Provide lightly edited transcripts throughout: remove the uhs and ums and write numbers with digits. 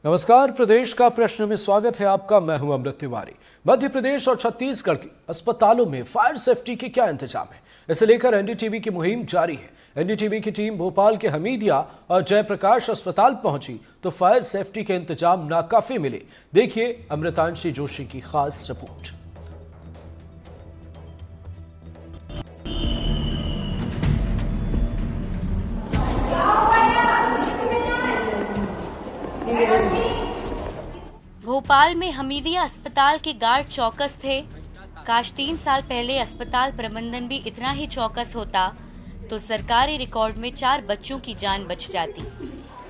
नमस्कार, प्रदेश का प्रश्न में स्वागत है आपका। मैं हूं अमृत तिवारी। मध्य प्रदेश और छत्तीसगढ़ के अस्पतालों में फायर सेफ्टी के क्या इंतजाम है, इसे लेकर एनडीटीवी की मुहिम जारी है। एनडीटीवी की टीम भोपाल के हमीदिया और जयप्रकाश अस्पताल पहुंची तो फायर सेफ्टी के इंतजाम नाकाफी मिले। देखिए अमृतांशी जोशी की खास रिपोर्ट। भोपाल में हमीदिया अस्पताल के गार्ड चौकस थे। काश 3 साल पहले अस्पताल प्रबंधन भी इतना ही चौकस होता तो सरकारी रिकॉर्ड में 4 बच्चों की जान बच जाती,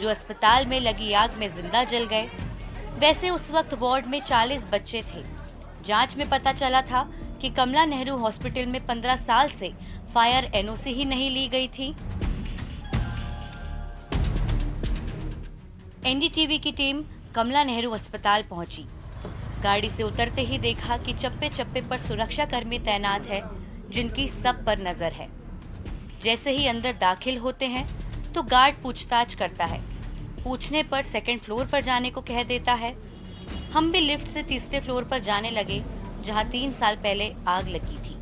जो अस्पताल में लगी आग में जिंदा जल गए। वैसे उस वक्त वार्ड में 40 बच्चे थे। जांच में पता चला था कि कमला नेहरू हॉस्पिटल में 15 साल से फायर एनओसी ही नहीं ली गई थी। एनडीटीवी की टीम कमला नेहरू अस्पताल पहुंची। गाड़ी से उतरते ही देखा कि चप्पे चप्पे पर सुरक्षा कर्मी तैनात है, जिनकी सब पर नजर है। जैसे ही अंदर दाखिल होते हैं तो गार्ड पूछताछ करता है। पूछने पर 2nd फ्लोर पर जाने को कह देता है। हम भी लिफ्ट से 3रे फ्लोर पर जाने लगे, जहां 3 साल पहले आग लगी थी।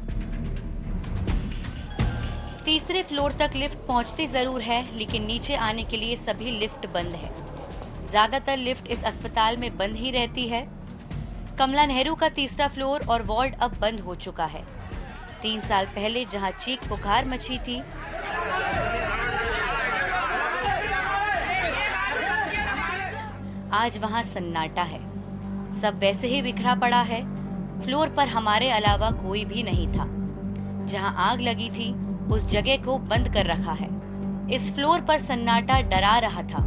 3रे फ्लोर तक लिफ्ट पहुंचती जरूर है, लेकिन नीचे आने के लिए सभी लिफ्ट बंद है। ज्यादातर लिफ्ट इस अस्पताल में बंद ही रहती है। कमला नेहरू का 3रा फ्लोर और वार्ड अब बंद हो चुका है। 3 साल पहले जहां चीख पुकार मची थी, आज वहां सन्नाटा है। सब वैसे ही बिखरा पड़ा है। फ्लोर पर हमारे अलावा कोई भी नहीं था। जहां आग लगी थी उस जगह को बंद कर रखा है। इस फ्लोर पर सन्नाटा डरा रहा था,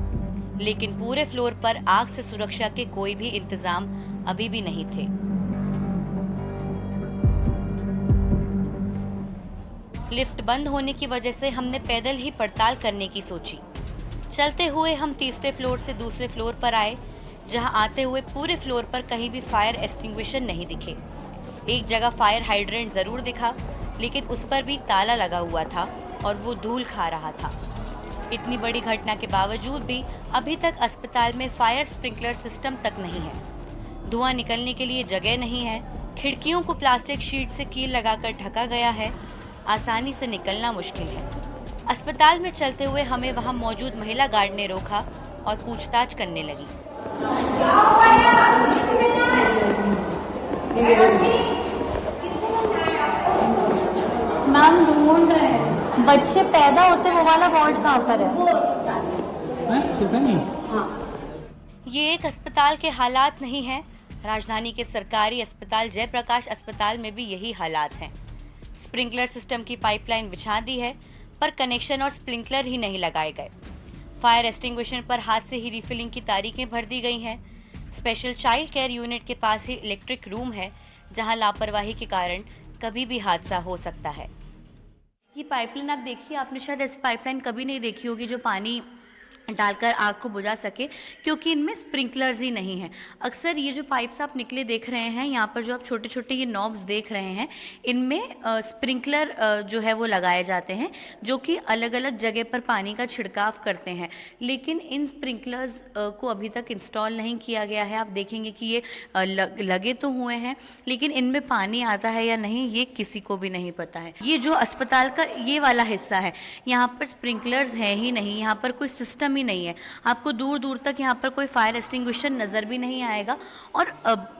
लेकिन पूरे फ्लोर पर आग से सुरक्षा के कोई भी इंतजाम अभी भी नहीं थे। लिफ्ट बंद होने की वजह से हमने पैदल ही पड़ताल करने की सोची। चलते हुए हम 3रे फ्लोर से 2रे फ्लोर पर आए, जहां आते हुए पूरे फ्लोर पर कहीं भी फायर एक्सटिंग्विशर नहीं दिखे। एक जगह फायर हाइड्रेंट जरूर दिखा, लेकिन उस पर भी ताला लगा हुआ था और वो धूल खा रहा था। इतनी बड़ी घटना के बावजूद भी अभी तक अस्पताल में फायर स्प्रिंकलर सिस्टम तक नहीं है। धुआं निकलने के लिए जगह नहीं है। खिड़कियों को प्लास्टिक शीट से कील लगाकर ढका गया है। आसानी से निकलना मुश्किल है। अस्पताल में चलते हुए हमें वहां मौजूद महिला गार्ड ने रोका और पूछताछ करने लगी। मैम ढूंढ रहे हैं। बच्चे पैदा होते वो वाला वार्ड कहाँ पर है? ये एक अस्पताल के हालात नहीं है। राजधानी के सरकारी अस्पताल जयप्रकाश अस्पताल में भी यही हालात हैं। स्प्रिंकलर सिस्टम की पाइपलाइन बिछा दी है, पर कनेक्शन और स्प्रिंकलर ही नहीं लगाए गए। फायर एक्सटिंग्विशर पर हाथ से ही रिफिलिंग की तारीखें भर दी गई हैं। स्पेशल चाइल्ड केयर यूनिट के पास ही इलेक्ट्रिक रूम है, जहां लापरवाही के कारण कभी भी हादसा हो सकता है। ये पाइपलाइन आप देखिए, आपने शायद ऐसी पाइपलाइन कभी नहीं देखी होगी जो पानी डालकर आग को बुझा सके, क्योंकि इनमें स्प्रिंकलर्स ही नहीं हैं। अक्सर ये जो पाइप्स आप निकले देख रहे हैं, यहाँ पर जो आप छोटे छोटे ये नॉब्स देख रहे हैं, इनमें स्प्रिंकलर जो है वो लगाए जाते हैं, जो कि अलग अलग जगह पर पानी का छिड़काव करते हैं। लेकिन इन स्प्रिंकलर्स को अभी तक इंस्टॉल नहीं किया गया है। आप देखेंगे कि ये लगे तो हुए हैं, लेकिन इनमें पानी आता है या नहीं ये किसी को भी नहीं पता है। ये जो अस्पताल का ये वाला हिस्सा है, यहाँ पर स्प्रिंकलर्स है ही नहीं, यहाँ पर कोई सिस्टम नहीं है। आपको दूर दूर तक यहाँ पर कोई फायर एक्सटिंग्विशर नजर भी नहीं आएगा। और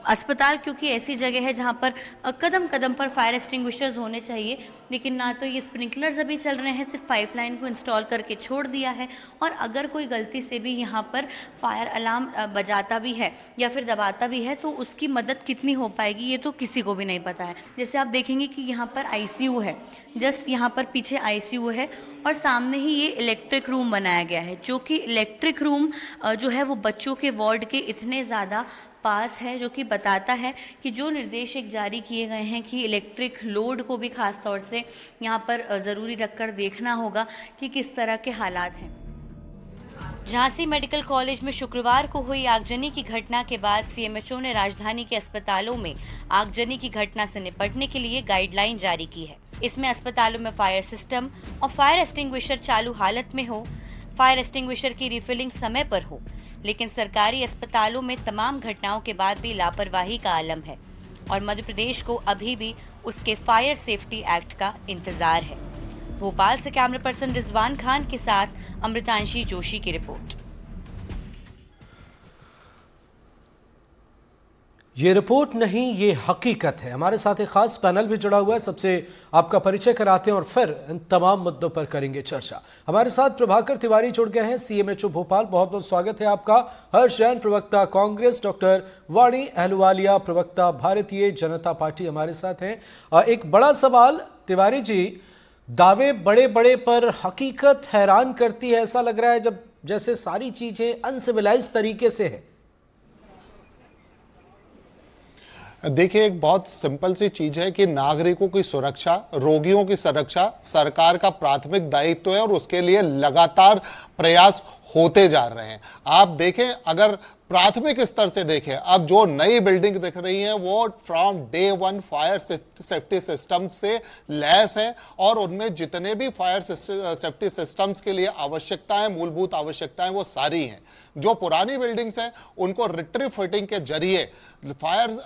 अस्पताल क्योंकि ऐसी जगह है जहाँ पर कदम कदम पर फायर एक्सटिंग्विशर्स होने चाहिए, लेकिन ना तो ये स्प्रिंकलर्स अभी चल रहे हैं, सिर्फ पाइपलाइन को इंस्टॉल करके छोड़ दिया है। और अगर कोई गलती से भी यहाँ पर फायर अलार्म बजाता भी है या फिर दबाता भी है, तो उसकी मदद कितनी हो पाएगी ये तो किसी को भी नहीं पता है। जैसे आप देखेंगे कि यहाँ पर आईसीयू है, जस्ट यहाँ पर पीछे आईसीयू है और सामने ही ये इलेक्ट्रिक रूम बनाया गया है, जो कि इलेक्ट्रिक रूम जो है वो बच्चों के वार्ड के इतने ज़्यादा पास है, जो कि बताता है कि जो निर्देश एक जारी किए गए हैं कि इलेक्ट्रिक लोड को भी खास तौर से यहाँ पर ज़रूरी रखकर देखना होगा कि किस तरह के हालात हैं। झांसी मेडिकल कॉलेज में शुक्रवार को हुई आगजनी की घटना के बाद सीएमएचओ ने राजधानी के अस्पतालों में आगजनी की घटना से निपटने के लिए गाइडलाइन जारी की है। इसमें अस्पतालों में फायर सिस्टम और फायर एक्सटिंग्विशर चालू हालत में हो, फायर एक्सटिंग्विशर की रिफिलिंग समय पर हो। लेकिन सरकारी अस्पतालों में तमाम घटनाओं के बाद भी लापरवाही का आलम है और मध्य प्रदेश को अभी भी उसके फायर सेफ्टी एक्ट का इंतजार है। भोपाल से कैमरा पर्सन रिजवान खान के साथ अमृतांशी जोशी की रिपोर्ट। ये रिपोर्ट नहीं, ये हकीकत है। हमारे साथ एक खास पैनल भी जुड़ा हुआ है, सबसे आपका परिचय कराते हैं और फिर इन तमाम मुद्दों पर करेंगे चर्चा। हमारे साथ प्रभाकर तिवारी जुड़ गए हैं, सीएमएचओ भोपाल। बहुत बहुत स्वागत है आपका। हर्ष जैन, प्रवक्ता कांग्रेस, डॉक्टर वाणी अहलुवालिया, प्रवक्ता भारतीय जनता पार्टी हमारे साथ हैं। एक बड़ा सवाल तिवारी जी, दावे बड़े बड़े पर हकीकत हैरान करती है। ऐसा लग रहा है जब जैसे सारी चीजें अनसिविलाइज तरीके से है। देखिए, एक बहुत सिंपल सी चीज है कि नागरिकों की सुरक्षा, रोगियों की सुरक्षा सरकार का प्राथमिक दायित्व है और उसके लिए लगातार प्रयास होते जा रहे हैं। आप देखें, अगर प्राथमिक स्तर से देखें, अब जो नई बिल्डिंग दिख रही है वो from day one fire safety system से लैस है और उनमें जितने भी फायर सेफ्टी सिस्टम्स के लिए आवश्यकताएं, मूलभूत आवश्यकताएं, वो सारी हैं। जो पुरानी बिल्डिंग्स हैं उनको रिट्रोफिटिंग के जरिए फायर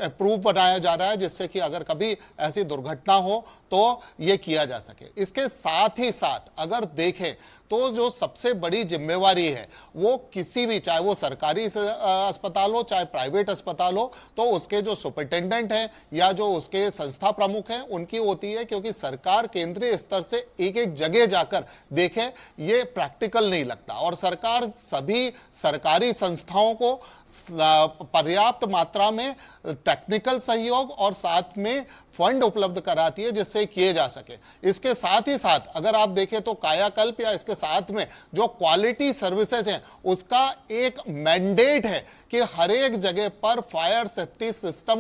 प्रूफ बनाया जा रहा है, जिससे कि अगर कभी ऐसी दुर्घटना हो तो ये किया जा सके। इसके साथ ही साथ अगर देखें तो जो सबसे बड़ी जिम्मेवारी है वो किसी भी, चाहे वो सरकारी अस्पताल हो चाहे प्राइवेट अस्पताल हो, तो उसके जो सुपरिटेंडेंट हैं या जो उसके संस्था प्रमुख हैं उनकी होती है, क्योंकि सरकार केंद्रीय स्तर से एक एक जगह जाकर देखे ये प्रैक्टिकल नहीं लगता। और सरकार सभी सरकारी संस्थाओं को पर्याप्त मात्रा में टेक्निकल सहयोग और साथ में फंड उपलब्ध कराती है जिससे किए जा सके। इसके साथ ही साथ अगर आप देखें तो कायाकल्प या इसके साथ में जो क्वालिटी सर्विसेज हैं उसका एक मैंडेट है कि हर एक जगह पर फायर सेफ्टी सिस्टम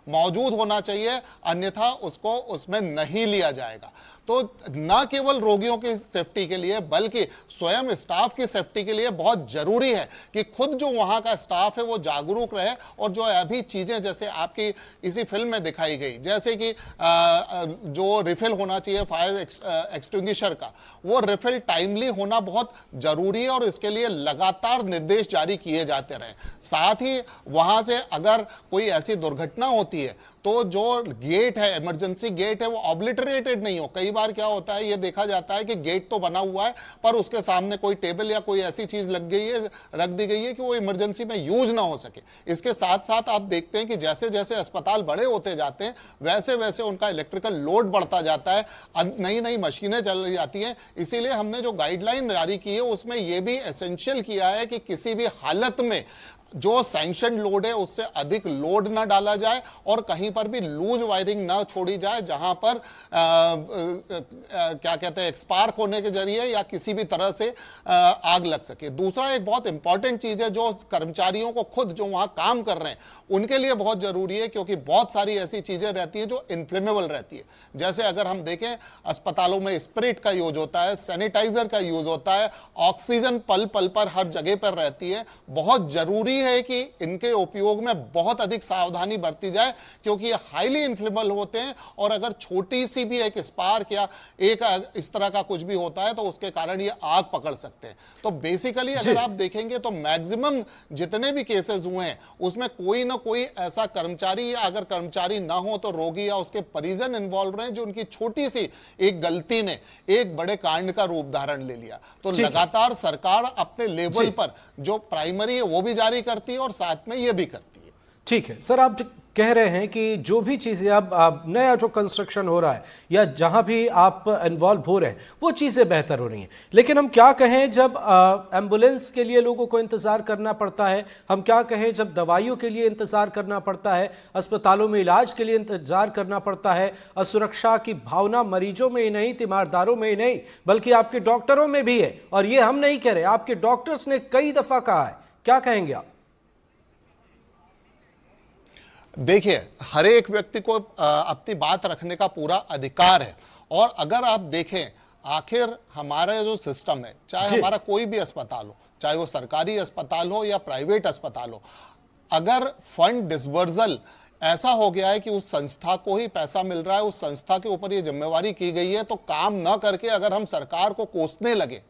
मौजूद होना चाहिए, अन्यथा उसको उसमें नहीं लिया जाएगा। तो न केवल रोगियों की सेफ्टी के लिए बल्कि स्वयं स्टाफ की सेफ्टी के लिए बहुत जरूरी है कि खुद जो वहां का स्टाफ है वो जागरूक रहे और जो अभी चीजें जैसे आपकी इसी फिल्म में दिखाई गई, जैसे कि जो रिफिल होना चाहिए फायर एक्सटिंग्विशर का, वो रिफिल टाइमली होना बहुत जरूरी है और इसके लिए लगातार निर्देश जारी किए जाते रहे। साथ ही वहां से अगर कोई ऐसी दुर्घटना होती है तो जो गेट है, इमरजेंसी गेट है, वो ऑब्लिटरेटेड नहीं हो। कई बार क्या होता है, ये देखा जाता है कि गेट तो बना हुआ है पर उसके सामने कोई टेबल या कोई ऐसी चीज लग गई है, रख दी गई है कि वो इमरजेंसी में यूज ना हो सके। इसके साथ साथ आप देखते हैं कि जैसे जैसे अस्पताल बड़े होते जाते हैं वैसे वैसे उनका इलेक्ट्रिकल लोड बढ़ता जाता है, नई नई मशीनें चल जाती हैं। इसीलिए हमने जो गाइडलाइन जारी की है उसमें यह भी एसेंशियल किया है कि किसी भी हालत में जो सैंक्शन लोड है उससे अधिक लोड ना डाला जाए और कहीं पर भी लूज वायरिंग ना छोड़ी जाए जहां पर क्या कहते हैं स्पार्क होने के जरिए या किसी भी तरह से आग लग सके। दूसरा एक बहुत इंपॉर्टेंट चीज है जो कर्मचारियों को खुद जो वहां काम कर रहे हैं उनके लिए बहुत जरूरी है, क्योंकि बहुत सारी ऐसी चीजें रहती है जो इन्फ्लेमेबल रहती है। जैसे अगर हम देखें अस्पतालों में स्पिरिट का यूज होता है, सैनिटाइजर का यूज होता है, ऑक्सीजन पल पल पर हर जगह पर रहती है। बहुत जरूरी है कि इनके उपयोग में बहुत अधिक सावधानी बरती जाए, क्योंकि ये हाईली इन्फ्लेमेबल होते हैं और अगर छोटी सी भी एक स्पार्क या एक इस तरह का कुछ भी होता है तो उसके कारण ये आग पकड़ सकते हैं। तो बेसिकली अगर आप देखेंगे तो मैक्सिमम जितने भी केसेस हुए हैं उसमें कोई ना कोई ऐसा कर्मचारी, या अगर कर्मचारी ना हो तो रोगी या उसके परिजन इन्वॉल्व रहे जो उनकी छोटी सी एक गलती ने एक बड़े कांड का रूप धारण ले लिया। तो लगातार सरकार अपने लेवल पर जो प्राइमरी है वो भी जारी करती है और साथ में ये भी करती है। ठीक है सर, आप कह रहे हैं कि जो भी चीज़ें अब नया जो कंस्ट्रक्शन हो रहा है या जहां भी आप इन्वॉल्व हो रहे हैं वो चीज़ें बेहतर हो रही हैं, लेकिन हम क्या कहें जब एम्बुलेंस के लिए लोगों को इंतज़ार करना पड़ता है, हम क्या कहें जब दवाइयों के लिए इंतज़ार करना पड़ता है, अस्पतालों में इलाज के लिए इंतज़ार करना पड़ता है, असुरक्षा की भावना मरीजों में ही नहीं, तीमारदारों में ही नहीं बल्कि आपके डॉक्टरों में भी है। और ये हम नहीं कह रहे, आपके डॉक्टर्स ने कई दफ़ा कहा है। क्या कहेंगे आप? देखिए, हर एक व्यक्ति को अपनी बात रखने का पूरा अधिकार है और अगर आप देखें आखिर हमारा जो सिस्टम है, चाहे जी। हमारा कोई भी अस्पताल हो, चाहे वो सरकारी अस्पताल हो या प्राइवेट अस्पताल हो, अगर फंड डिसबर्सल ऐसा हो गया है कि उस संस्था को ही पैसा मिल रहा है, उस संस्था के ऊपर ये जिम्मेवारी की गई है, तो काम न करके अगर हम सरकार को कोसने लगे,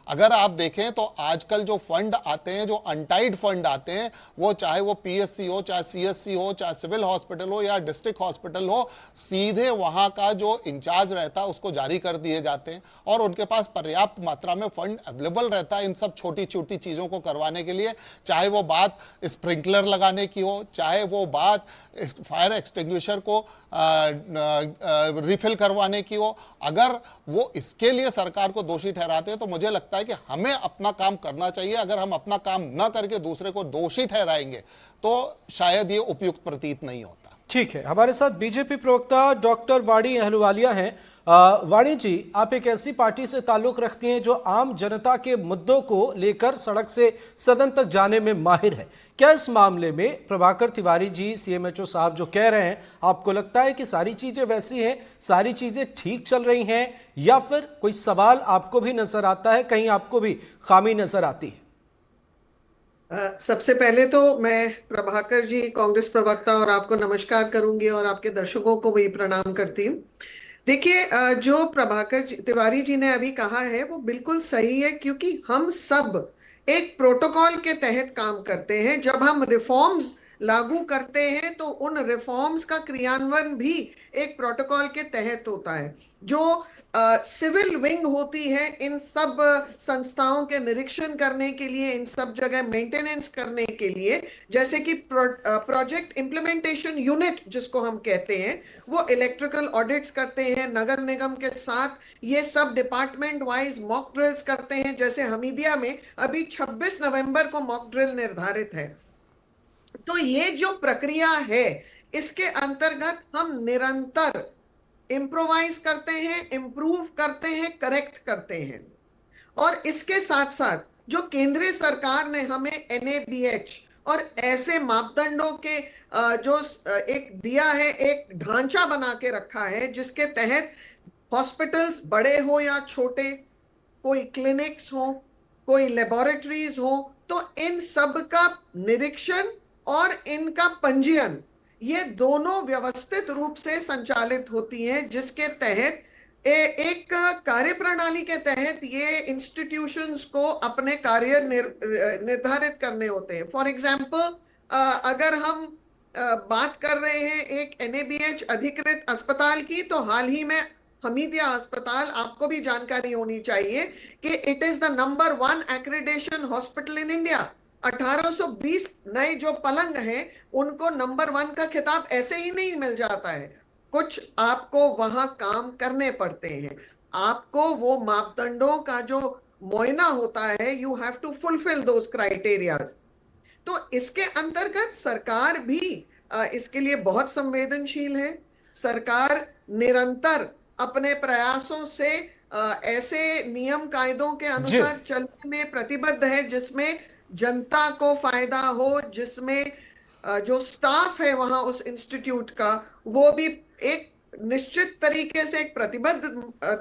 अगर आप देखें तो आजकल जो फंड आते हैं, जो अनटाइड फंड आते हैं, वो चाहे वो पीएससी हो, चाहे सीएससी हो, चाहे सिविल हॉस्पिटल हो या डिस्ट्रिक्ट हॉस्पिटल हो, सीधे वहां का जो इंचार्ज रहता है उसको जारी कर दिए जाते हैं और उनके पास पर्याप्त मात्रा में फंड अवेलेबल रहता है इन सब छोटी छोटी चीज़ों को करवाने के लिए। चाहे वो बात स्प्रिंकलर लगाने की हो, चाहे वो बात फायर एक्सटिंग्विशर को रिफिल करवाने की हो, अगर वो इसके लिए सरकार को दोषी ठहराते हैं तो मुझे लगता है कि हमें अपना काम करना चाहिए। अगर हम अपना काम न करके दूसरे को दोषी ठहराएंगे तो शायद ये उपयुक्त प्रतीत नहीं होता। ठीक है, हमारे साथ बीजेपी प्रवक्ता डॉक्टर वाणी अहलुवालिया हैं। वाणी जी, आप एक ऐसी पार्टी से ताल्लुक रखती हैं जो आम जनता के मुद्दों को लेकर सड़क से सदन तक जाने में माहिर है। क्या इस मामले में प्रभाकर तिवारी जी, सीएमएचओ साहब जो कह रहे हैं, आपको लगता है कि सारी चीजें वैसी हैं, सारी चीजें ठीक चल रही हैं, या फिर कोई सवाल आपको भी नजर आता है, कहीं आपको भी खामी नजर आती है? सबसे पहले तो मैं प्रभाकर जी, कांग्रेस प्रवक्ता, और आपको नमस्कार करूंगी और आपके दर्शकों को भी प्रणाम करती हूँ। देखिए, जो तिवारी जी ने अभी कहा है वो बिल्कुल सही है, क्योंकि हम सब एक प्रोटोकॉल के तहत काम करते हैं। जब हम रिफॉर्म्स लागू करते हैं तो उन रिफॉर्म्स का क्रियान्वयन भी एक प्रोटोकॉल के तहत होता है। जो सिविल विंग होती है इन सब संस्थाओं के निरीक्षण करने के लिए, इन सब जगह मेंटेनेंस करने के लिए, जैसे कि प्रोजेक्ट इम्प्लीमेंटेशन यूनिट जिसको हम कहते हैं, वो इलेक्ट्रिकल ऑडिट्स करते हैं नगर निगम के साथ। ये सब डिपार्टमेंट वाइज मॉक ड्रिल्स करते हैं। जैसे हमीदिया में अभी 26 नवंबर को मॉक ड्रिल निर्धारित है। तो ये जो प्रक्रिया है, इसके अंतर्गत हम निरंतर इम्प्रोवाइज करते हैं, इम्प्रूव करते हैं, करेक्ट करते हैं। और इसके साथ साथ जो केंद्रीय सरकार ने हमें एनएबीएच और ऐसे मापदंडों के जो एक दिया है, एक ढांचा बना के रखा है, जिसके तहत हॉस्पिटल्स बड़े हो या छोटे, कोई क्लिनिक्स हो, कोई लेबोरेटरीज हो, तो इन सब का निरीक्षण और इनका पंजीयन, ये दोनों व्यवस्थित रूप से संचालित होती हैं, जिसके तहत एक कार्य प्रणाली के तहत ये इंस्टीट्यूशंस को अपने कार्य निर्धारित करने होते हैं। फॉर एग्जाम्पल, अगर हम बात कर रहे हैं एक एनएबीएच अधिकृत अस्पताल की, तो हाल ही में हमीदिया अस्पताल, आपको भी जानकारी होनी चाहिए कि it is the number 1 accreditation hospital in India. 1820 नए जो पलंग हैं, उनको नंबर 1 का खिताब ऐसे ही नहीं मिल जाता है। कुछ आपको वहां काम करने पड़ते हैं, आपको वो मापदंडों का जो मुआयना होता है, you have to fulfil those criterias. तो इसके अंतर्गत सरकार भी इसके लिए बहुत संवेदनशील है। सरकार निरंतर अपने प्रयासों से ऐसे नियम कायदों के अनुसार चलने में प्रतिबद्ध है जिसमें जनता को फायदा हो, जिसमें जो स्टाफ है वहां उस इंस्टीट्यूट का, वो भी एक निश्चित तरीके से, एक प्रतिबद्ध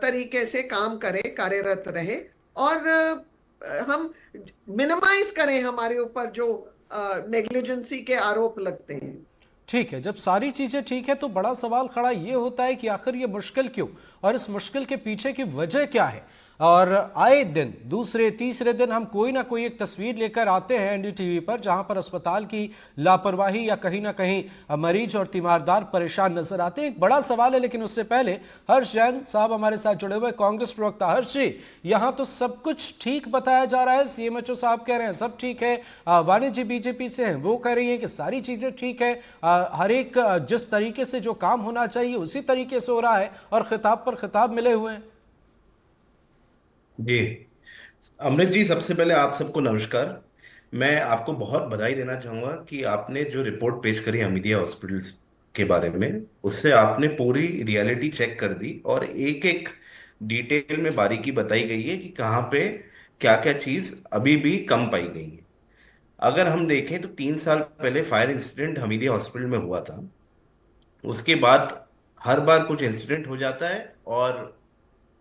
तरीके से काम करे, कार्यरत रहे, और हम मिनिमाइज करें हमारे ऊपर जो नेग्लिजेंसी के आरोप लगते हैं। ठीक है, जब सारी चीजें ठीक है तो बड़ा सवाल खड़ा ये होता है कि आखिर ये मुश्किल क्यों, और इस मुश्किल के पीछे की वजह क्या है। और आए दिन, दूसरे तीसरे दिन हम कोई ना कोई एक तस्वीर लेकर आते हैं एनडीटीवी पर, जहां पर अस्पताल की लापरवाही या कहीं ना कहीं मरीज और तीमारदार परेशान नजर आते हैं। एक बड़ा सवाल है, लेकिन उससे पहले हर्ष जैन साहब हमारे साथ जुड़े हुए, कांग्रेस प्रवक्ता। हर्ष जी, यहां तो सब कुछ ठीक बताया जा रहा है, सीएमएचओ साहब कह रहे हैं सब ठीक है, वाणी जी बीजेपी से हैं, वो कह रही है कि सारी चीजें ठीक है, हर एक जिस तरीके से जो काम होना चाहिए उसी तरीके से हो रहा है, और खिताब पर खिताब मिले हुए हैं। जी, अमृत जी, सबसे पहले आप सबको नमस्कार। मैं आपको बहुत बधाई देना चाहूँगा कि आपने जो रिपोर्ट पेश करी हमीदिया हॉस्पिटल्स के बारे में, उससे आपने पूरी रियलिटी चेक कर दी और एक एक डिटेल में बारीकी बताई गई है कि कहाँ पे क्या क्या चीज़ अभी भी कम पाई गई है। अगर हम देखें तो 3 साल पहले फायर इंसिडेंट हमीदिया हॉस्पिटल में हुआ था। उसके बाद हर बार कुछ इंसिडेंट हो जाता है और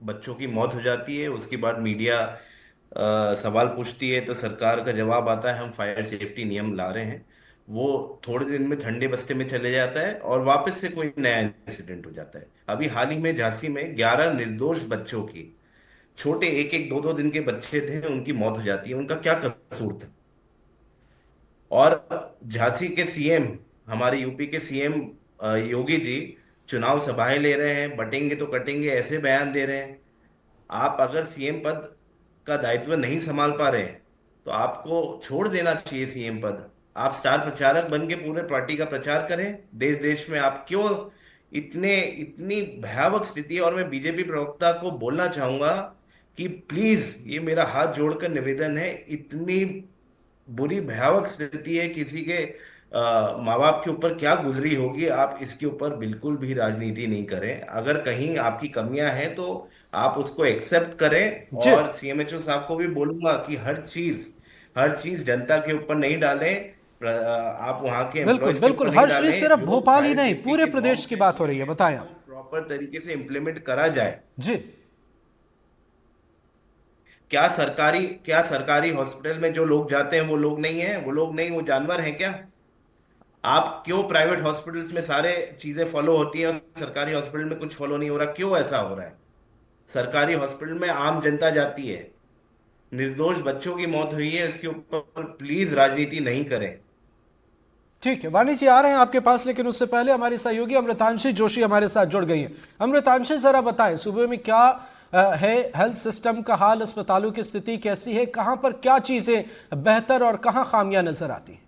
बच्चों की मौत हो जाती है, उसके बाद मीडिया सवाल पूछती है तो सरकार का जवाब आता है हम फायर सेफ्टी नियम ला रहे हैं। वो थोड़े दिन में ठंडे बस्ते में चले जाता है और वापस से कोई नया इंसिडेंट हो जाता है। अभी हाल ही में झांसी में 11 निर्दोष बच्चों की, छोटे एक एक दो दो दिन के बच्चे थे, उनकी मौत हो जाती है। उनका क्या कसूर था? और झांसी के सीएम, हमारे यूपी के सीएम योगी जी चुनाव सभाएं ले रहे हैं, बटेंगे तो कटेंगे ऐसे बयान दे रहे हैं। आप अगर सीएम पद का दायित्व नहीं संभाल पा रहे हैं तो आपको छोड़ देना चाहिए सीएम पद। आप स्टार प्रचारक बन के पूरे पार्टी का प्रचार करें देश देश में। आप क्यों इतने इतनी भयावह स्थिति है। और मैं बीजेपी प्रवक्ता को बोलना चाहूंगा कि प्लीज, ये मेरा हाथ जोड़कर निवेदन है, इतनी बुरी भयावह स्थिति है, किसी के माँ बाप के ऊपर क्या गुजरी होगी, आप इसके ऊपर बिल्कुल भी राजनीति नहीं करें। अगर कहीं आपकी कमियां हैं तो आप उसको एक्सेप्ट करें। जी और सीएमएचओ साहब को भी बोलूंगा कि हर चीज जनता के ऊपर नहीं डालें। आप वहां के बिल्कुल एम्प्लॉयज के ऊपर बिल्कुल, नहीं हर चीज डालें। सिर्फ जो भोपाल ही फायर नहीं, सेफ्टी पूरे की प्रदेश की नॉर्म्स बात हो रही है, बताएं आप। प्रॉपर तरीके से इम्प्लीमेंट करा जाए। जी क्या सरकारी हॉस्पिटल में जो लोग जाते हैं वो लोग नहीं है? वो लोग नहीं, वो जानवर हैं क्या? आप क्यों प्राइवेट हॉस्पिटल्स में सारे चीजें फॉलो होती हैं और सरकारी हॉस्पिटल में कुछ फॉलो नहीं हो रहा? क्यों ऐसा हो रहा है? सरकारी हॉस्पिटल में आम जनता जाती है, निर्दोष बच्चों की मौत हुई है, इसके ऊपर प्लीज राजनीति नहीं करें। ठीक है, वाणी जी आ रहे हैं आपके पास, लेकिन उससे पहले हमारी सहयोगी अमृतांशी जोशी हमारे साथ जुड़ गई हैं। अमृतांशी, जरा बताएं सूबे में क्या है हेल्थ सिस्टम का हाल, अस्पतालों की स्थिति कैसी है, कहां पर क्या चीजें बेहतर और कहां खामियां नजर आती हैं?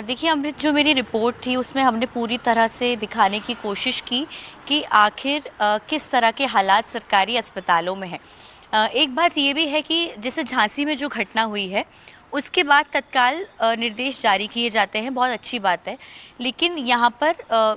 देखिए अमृत, जो मेरी रिपोर्ट थी उसमें हमने पूरी तरह से दिखाने की कोशिश की कि आखिर किस तरह के हालात सरकारी अस्पतालों में हैं। एक बात ये भी है कि जैसे झांसी में जो घटना हुई है उसके बाद तत्काल निर्देश जारी किए जाते हैं, बहुत अच्छी बात है। लेकिन यहाँ पर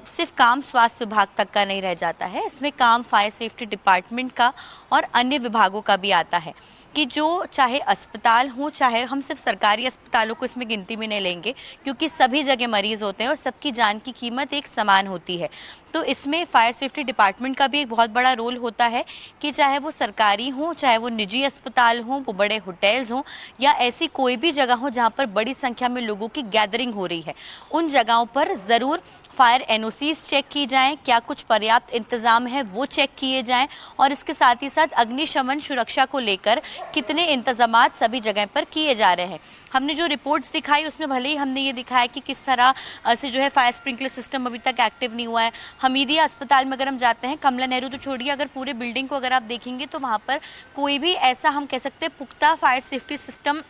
सिर्फ काम स्वास्थ्य विभाग तक का नहीं रह जाता है, इसमें काम फायर सेफ्टी डिपार्टमेंट का और अन्य विभागों का भी आता है कि जो चाहे अस्पताल हो, चाहे हम सिर्फ सरकारी अस्पतालों को इसमें गिनती में नहीं लेंगे क्योंकि सभी जगह मरीज होते हैं और सबकी जान की कीमत एक समान होती है। तो इसमें फायर सेफ्टी डिपार्टमेंट का भी एक बहुत बड़ा रोल होता है कि चाहे वो सरकारी हो, चाहे वो निजी अस्पताल हो, वो बड़े होटल्स हों या ऐसी कोई भी जगह हो जहाँ पर बड़ी संख्या में लोगों की गैदरिंग हो रही है, उन जगहों पर ज़रूर फायर एनओसीज चेक की जाएं, क्या कुछ पर्याप्त इंतज़ाम है वो चेक किए जाएं और इसके साथ ही साथ अग्निशमन सुरक्षा को लेकर कितने इंतजामात सभी जगह पर किए जा रहे हैं। हमने जो रिपोर्ट्स दिखाई उसमें भले ही हमने ये दिखाया कि किस तरह से जो है फायर स्प्रिंकलर सिस्टम अभी तक एक्टिव नहीं हुआ है। हमीदिया अस्पताल में अगर हम जाते हैं, कमला नेहरू तो छोड़िए, अगर पूरे बिल्डिंग को अगर आप देखेंगे तो वहाँ पर कोई भी ऐसा हम कह सकते हैं पुख्ता फायर सेफ्टी सिस्टम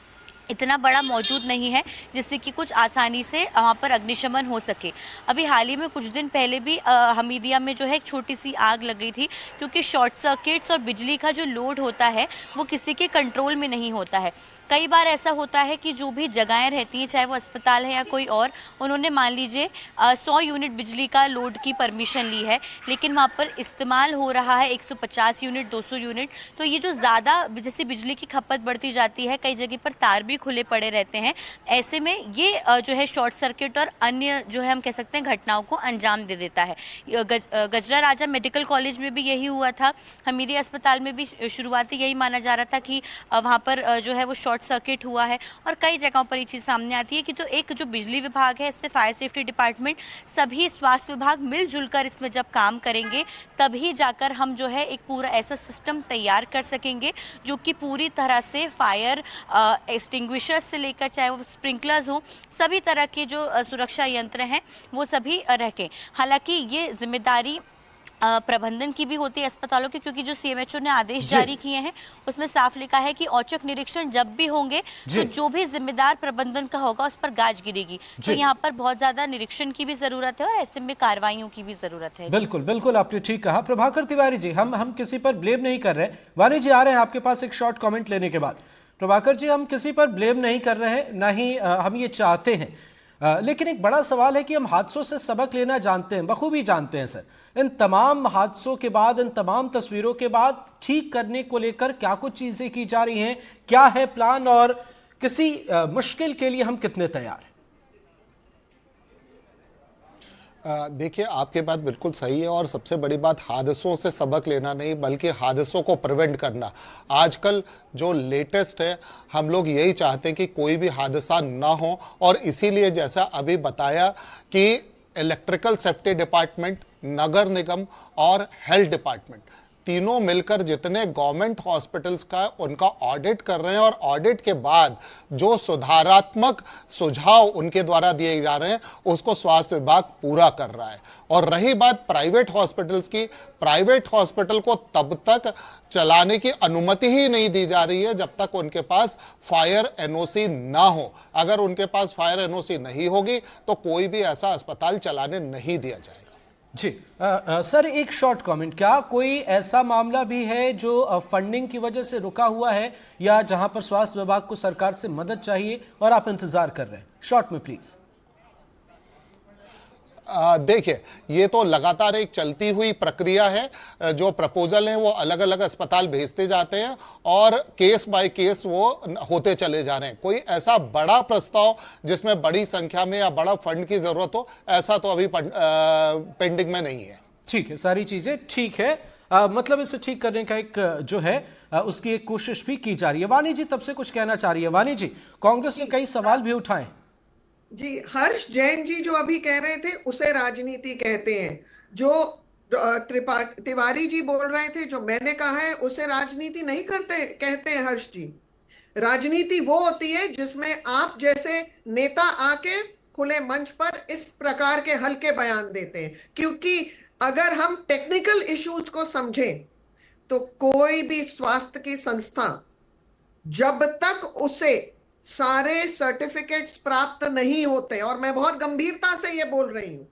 इतना बड़ा मौजूद नहीं है जिससे कि कुछ आसानी से वहाँ पर अग्निशमन हो सके। अभी हाल ही में कुछ दिन पहले भी हमीदिया में जो है एक छोटी सी आग लग गई थी क्योंकि शॉर्ट सर्किट्स और बिजली का जो लोड होता है वो किसी के कंट्रोल में नहीं होता है। कई बार ऐसा होता है कि जो भी जगहें रहती हैं, चाहे वो अस्पताल है या कोई और, उन्होंने मान लीजिए 100 यूनिट बिजली का लोड की परमिशन ली है, लेकिन वहाँ पर इस्तेमाल हो रहा है 150 यूनिट, 200 यूनिट। तो ये जो ज़्यादा जैसे बिजली की खपत बढ़ती जाती है, कई जगह पर तार भी खुले पड़े रहते हैं, ऐसे में ये जो है शॉर्ट सर्किट और अन्य जो है हम कह सकते हैं घटनाओं को अंजाम दे देता है। गजरा राजा मेडिकल कॉलेज में भी यही हुआ था, हमीदिया अस्पताल में भी शुरुआती यही माना जा रहा था कि वहाँ पर जो है वो शॉर्ट सर्किट हुआ है और कई जगहों पर ये चीज़ सामने आती है कि तो एक जो बिजली विभाग है, इसमें फायर सेफ्टी डिपार्टमेंट, सभी स्वास्थ्य विभाग मिलजुल कर इसमें जब काम करेंगे तभी जाकर हम जो है एक पूरा ऐसा सिस्टम तैयार कर सकेंगे जो कि पूरी तरह से फायर एक्सटिंग्विशर्स से लेकर चाहे वो स्प्रिंकलर्स हो, सभी तरह के जो सुरक्षा यंत्र हैं वो सभी रखें। हालांकि ये जिम्मेदारी प्रबंधन की भी होती है अस्पतालों की, क्योंकि जो सीएमएचओ ने आदेश जारी किए हैं उसमें साफ लिखा है कि औचक निरीक्षण जब भी होंगे तो जो भी जिम्मेदार प्रबंधन का होगा उस पर गाज गिरेगी। तो यहाँ पर बहुत ज्यादा निरीक्षण की भी जरूरत है और ऐसे में कार्रवाइयों की भी जरूरत है। बिल्कुल बिल्कुल, आपने ठीक कहा। प्रभाकर तिवारी जी, हम किसी पर ब्लेम नहीं कर रहे। वाणी जी आ रहे हैं आपके पास एक शॉर्ट कॉमेंट लेने के बाद। प्रभाकर जी, हम किसी पर ब्लेम नहीं कर रहे हैं, ना ही हम ये चाहते हैं, लेकिन एक बड़ा सवाल है कि हम हादसों से सबक लेना जानते हैं, बखूबी जानते हैं सर। इन तमाम हादसों के बाद, इन तमाम तस्वीरों के बाद ठीक करने को लेकर क्या कुछ चीजें की जा रही हैं, क्या है प्लान और किसी मुश्किल के लिए हम कितने तैयार हैं? देखिए, आपकी बात बिल्कुल सही है और सबसे बड़ी बात हादसों से सबक लेना नहीं बल्कि हादसों को प्रिवेंट करना। आजकल जो लेटेस्ट है, हम लोग यही चाहते हैं कि कोई भी हादसा ना हो और इसीलिए जैसा अभी बताया कि इलेक्ट्रिकल सेफ्टी डिपार्टमेंट, नगर निगम और हेल्थ डिपार्टमेंट तीनों मिलकर जितने गवर्नमेंट हॉस्पिटल्स का उनका ऑडिट कर रहे हैं और ऑडिट के बाद जो सुधारात्मक सुझाव उनके द्वारा दिए जा रहे हैं उसको स्वास्थ्य विभाग पूरा कर रहा है। और रही बात प्राइवेट हॉस्पिटल्स की, प्राइवेट हॉस्पिटल को तब तक चलाने की अनुमति ही नहीं दी जा रही है जब तक उनके पास फायर एनओसी ना हो। अगर उनके पास फायर एनओसी नहीं होगी तो कोई भी ऐसा अस्पताल चलाने नहीं दिया जाएगा। जी सर, एक शॉर्ट कमेंट, क्या कोई ऐसा मामला भी है जो फंडिंग की वजह से रुका हुआ है या जहां पर स्वास्थ्य विभाग को सरकार से मदद चाहिए और आप इंतजार कर रहे हैं? शॉर्ट में प्लीज। देखिए, ये तो लगातार एक चलती हुई प्रक्रिया है। जो प्रपोजल हैं वो अलग अलग अस्पताल भेजते जाते हैं और केस बाय केस वो होते चले जा रहे हैं। कोई ऐसा बड़ा प्रस्ताव जिसमें बड़ी संख्या में या बड़ा फंड की जरूरत हो, ऐसा तो अभी पेंडिंग में नहीं है। ठीक है, सारी चीजें ठीक है। मतलब इसे ठीक करने का एक जो है उसकी एक कोशिश भी की जा रही है। वानी जी तब से कुछ कहना चाह रही है। वानी जी, कांग्रेस ने कई सवाल भी उठाए। जी, हर्ष जैन जी जो अभी कह रहे थे उसे राजनीति कहते हैं। जो तिवारी जी बोल रहे थे, जो मैंने कहा है, उसे राजनीति नहीं करते कहते हैं हर्ष जी। राजनीति वो होती है जिसमें आप जैसे नेता आके खुले मंच पर इस प्रकार के हल्के बयान देते हैं। क्योंकि अगर हम टेक्निकल इश्यूज को समझें तो कोई भी स्वास्थ्य की संस्था जब तक उसे सारे सर्टिफिकेट्स प्राप्त नहीं होते, और मैं बहुत गंभीरता से ये बोल रही हूं,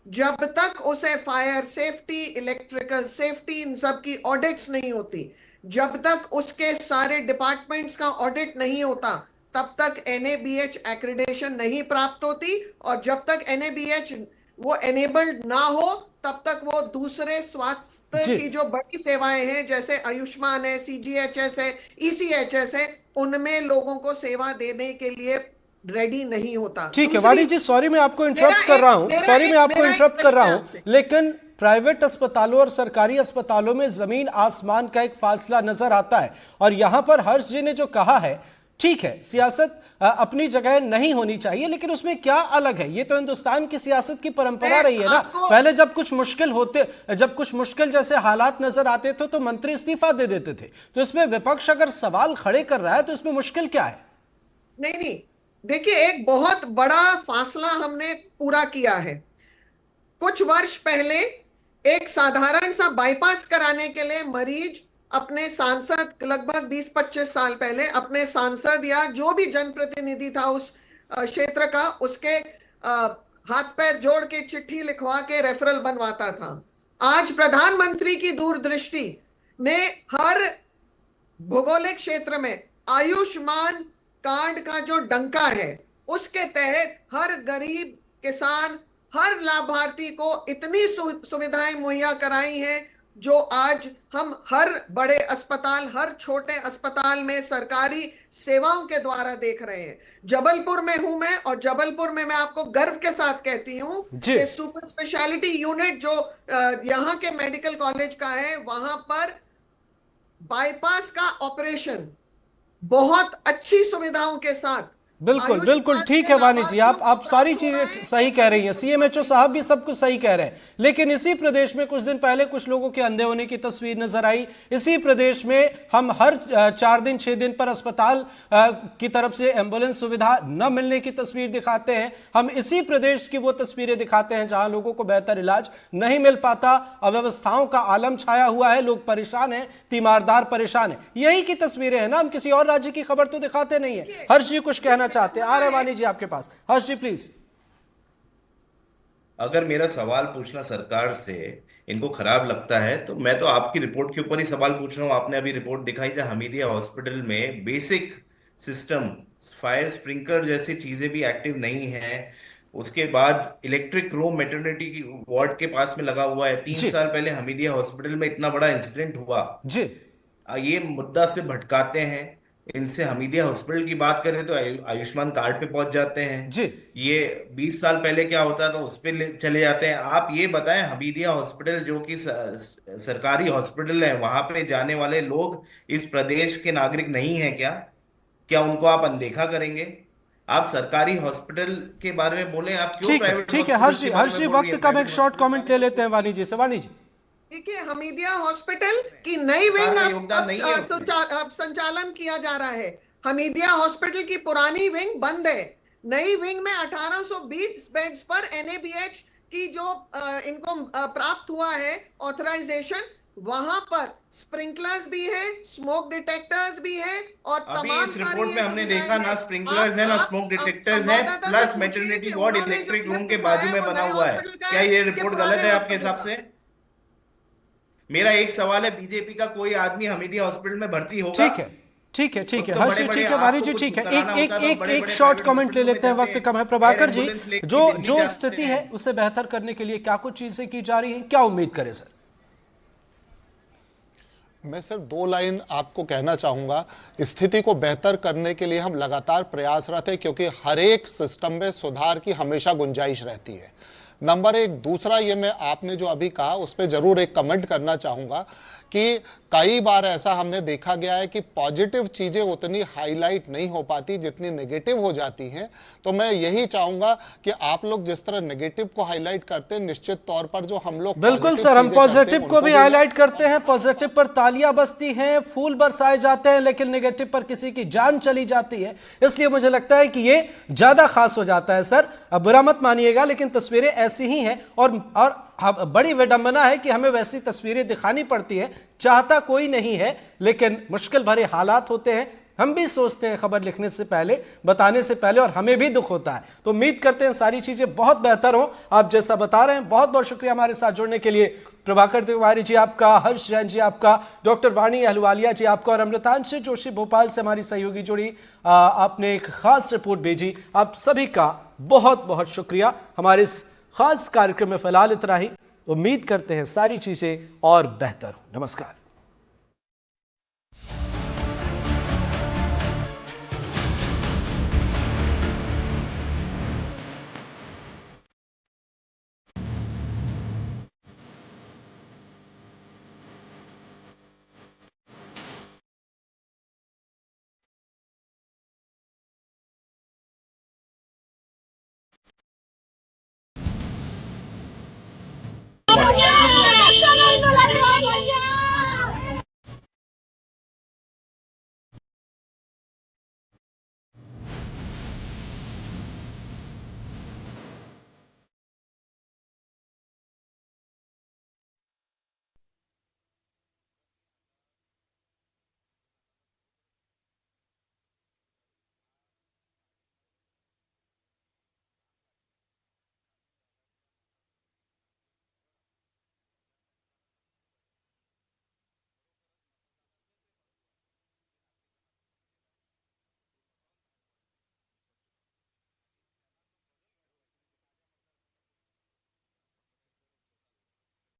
जब तक उसे फायर सेफ्टी, इलेक्ट्रिकल सेफ्टी, इन सब की ऑडिट्स नहीं होती, जब तक उसके सारे डिपार्टमेंट्स का ऑडिट नहीं होता, तब तक NABH एक्रेडिटेशन नहीं प्राप्त होती। और जब तक NABH वो एनेबल्ड ना हो तब तक वो दूसरे स्वास्थ्य की जो बड़ी सेवाएं हैं जैसे आयुष्मान है, CGHS है, ECHS है, उनमें लोगों को सेवा देने के लिए रेडी नहीं होता। ठीक है वानी जी, सॉरी मैं आपको इंटरप्ट कर रहा हूं, लेकिन प्राइवेट अस्पतालों और सरकारी अस्पतालों में जमीन आसमान का एक फासला नजर आता है। और यहां पर हर्ष जी ने जो कहा है, ठीक है, सियासत अपनी जगह नहीं होनी चाहिए, लेकिन उसमें क्या अलग है? ये तो हिंदुस्तान की सियासत की परंपरा रही है ना। पहले जब कुछ मुश्किल जैसे हालात नजर आते थे तो मंत्री इस्तीफा दे देते थे। तो इसमें विपक्ष अगर सवाल खड़े कर रहा है तो इसमें मुश्किल क्या है? नहीं, देखिए, एक बहुत बड़ा फासला हमने पूरा किया है। कुछ वर्ष पहले एक साधारण सा बाईपास कराने के लिए मरीज अपने सांसद, लगभग 20-25 साल पहले, अपने सांसद या जो भी जनप्रतिनिधि था उस क्षेत्र का, उसके हाथ पैर जोड़ के चिट्ठी लिखवा के रेफरल बनवाता था। आज प्रधानमंत्री की दूरदृष्टि ने हर भौगोलिक क्षेत्र में आयुष्मान कार्ड का जो डंका है, उसके तहत हर गरीब किसान, हर लाभार्थी को इतनी सुविधाएं मुहैया कराई हैं जो आज हम हर बड़े अस्पताल, हर छोटे अस्पताल में सरकारी सेवाओं के द्वारा देख रहे हैं। जबलपुर में हूं मैं, और जबलपुर में मैं आपको गर्व के साथ कहती हूं कि सुपर स्पेशलिटी यूनिट जो यहाँ के मेडिकल कॉलेज का है, वहां पर बाईपास का ऑपरेशन बहुत अच्छी सुविधाओं के साथ। बिल्कुल ठीक है वानी जी, आप सारी चीजें सही कह रही हैं। CMHO साहब भी सब कुछ सही कह रहे हैं, लेकिन इसी प्रदेश में कुछ दिन पहले कुछ लोगों के अंधे होने की तस्वीर नजर आई। इसी प्रदेश में हम हर 4 दिन 6 दिन पर अस्पताल की तरफ से एम्बुलेंस सुविधा न मिलने की तस्वीर दिखाते हैं। हम इसी प्रदेश की वो तस्वीरें दिखाते हैं जहां लोगों को बेहतर इलाज नहीं मिल पाता, अव्यवस्थाओं का आलम छाया हुआ है, लोग परेशान हैं, तीमारदार परेशान है। यही की तस्वीरें हैं ना, हम किसी और राज्य की खबर तो दिखाते नहीं है। हर्ष जी कुछ कहना चाहते हैं, आ रहे वानी जी आपके पास। हर्ष जी प्लीज। अगर मेरा सवाल पूछना सरकार से इनको खराब लगता है तो मैं तो आपकी रिपोर्ट के ऊपर ही सवाल पूछ रहा हूँ। आपने अभी रिपोर्ट दिखाई थी, हमीदिया हॉस्पिटल में बेसिक सिस्टम, फायर स्प्रिंकलर जैसी चीजें भी एक्टिव नहीं है। उसके बाद इलेक्ट्रिक रूम मैटरनिटी की वार्ड के पास में लगा हुआ है। 3 साल पहले हमीदिया हॉस्पिटल में इतना बड़ा इंसिडेंट हुआ जी, ये मुद्दा से भटकाते हैं। इनसे हमीदिया हॉस्पिटल की बात करें तो आयुष्मान कार्ड पे पहुंच जाते हैं। जी। ये 20 साल पहले क्या होता था उस पे चले जाते हैं। आप ये बताएं, हमीदिया हॉस्पिटल जो कि सरकारी हॉस्पिटल है, वहां पे जाने वाले लोग इस प्रदेश के नागरिक नहीं है क्या? क्या उनको आप अनदेखा करेंगे? आप सरकारी हॉस्पिटल के बारे में बोले, आप क्यों ठीक है, प्राइवेट ठीक है हॉस्पिटल हर्ष के जी, बारे हर्ष में जी, बोल रही वक्त है? कम, एक प्राइवेट शॉर्ट हॉस्पिटल कमेंट ले लेते हैं वानी जी से। वानी जी। देखिए, हमीदिया हॉस्पिटल की नई सरकार विंग का अब योगदान नहीं है अब उसमें। अब संचालन किया जा रहा है। हमीदिया हॉस्पिटल की पुरानी विंग बंद है। नई विंग में 1820 बेड्स पर एनएबीएच की जो इनको प्राप्त हुआ है ऑथराइजेशन, वहां पर स्प्रिंकलर्स भी है, स्मोक डिटेक्टर्स भी है और अभी तमाम इस सारी रिपोर्ट में ये हमने सुविधाएं देखा ना हैं। स्प्रिंकलर्स है ना स्मोक आप डिटेक्टर्स है, संवाददाता से प्लस पूछिए मैटरनिटी कि वार्ड उन्होंने जो इलेक्ट्रिक रूम क्लिप के दिखाया बाजू है में वो बना नए हुआ है। हॉस्पिटल का क्या है ये कि रिपोर्ट गलत पुराने है आपके हॉस्पिटल हिसाब का। से? मेरा एक सवाल है, बीजेपी का कोई आदमी हमीदिया हॉस्पिटल में भर्ती होगा? ठीक है, ठीक है, ठीक खुद है तो हर्ष बड़े जी, बड़े, ठीक है वानी आपको जी, कुछ ठीक है। एक कराना एक होता तो एक बड़े एक बड़े शॉर्ट प्राइवेट कमेंट ले हॉस्पिटलों में लेते हैं, जाते वक्त हैं, कम है। एयर प्रभाकर जी, एम्बुलेंस लेके जो दिल्ली जो जाते स्थिति हैं। है उसे बेहतर करने के लिए क्या कुछ चीजें की जा रही हैं, क्या उम्मीद करें सर? मैं सिर्फ 2 लाइन आपको कहना चाहूँगा। स्थिति को बेहतर करने के लिए हम लगातार प्रयासरत हैं, क्योंकि हर एक सिस्टम में सुधार की हमेशा गुंजाइश रहती है। नंबर एक। दूसरा, ये मैं आपने जो अभी कहा उस पर ज़रूर एक कमेंट करना चाहूँगा कि कई बार ऐसा हमने देखा गया है कि पॉजिटिव चीज़ें उतनी हाईलाइट नहीं हो पाती जितनी नेगेटिव हो जाती हैं। तो मैं यही चाहूँगा कि आप लोग जिस तरह नेगेटिव को हाईलाइट करते हैं, निश्चित तौर पर जो हम लोग बिल्कुल positive सर, हम चीज़ें करते हैं, पॉजिटिव को उनको भी भी हाईलाइट करते हैं, पॉजिटिव पर तालियां बजती हैं, फूल बरसाए जाते हैं, लेकिन नेगेटिव पर किसी की जान चली जाती है। इसलिए मुझे लगता है कि ये ज्यादा खास हो जाता है सर। अब बुरा मत मानिएगा, लेकिन तस्वीरें ऐसी ही हैं और बड़ी विडंबना है कि हमें वैसी तस्वीरें दिखानी पड़ती है। चाहता कोई नहीं है, लेकिन मुश्किल भरे हालात होते हैं। हम भी सोचते हैं खबर लिखने से पहले, बताने से पहले, और हमें भी दुख होता है। तो उम्मीद करते हैं सारी चीजें बहुत बेहतर हो, आप जैसा बता रहे हैं। बहुत बहुत शुक्रिया हमारे साथ जुड़ने के लिए। प्रभाकर तिवारी जी आपका, हर्ष जैन जी आपका, डॉक्टर वाणी अहलुवालिया जी आपका, और अमृतांश जोशी भोपाल से हमारी सहयोगी जुड़ी, आपने एक खास रिपोर्ट भेजी। आप सभी का बहुत बहुत शुक्रिया हमारे इस खास कार्यक्रम में। फिलहाल इतना ही। उम्मीद करते हैं सारी चीजें और बेहतर हो। नमस्कार।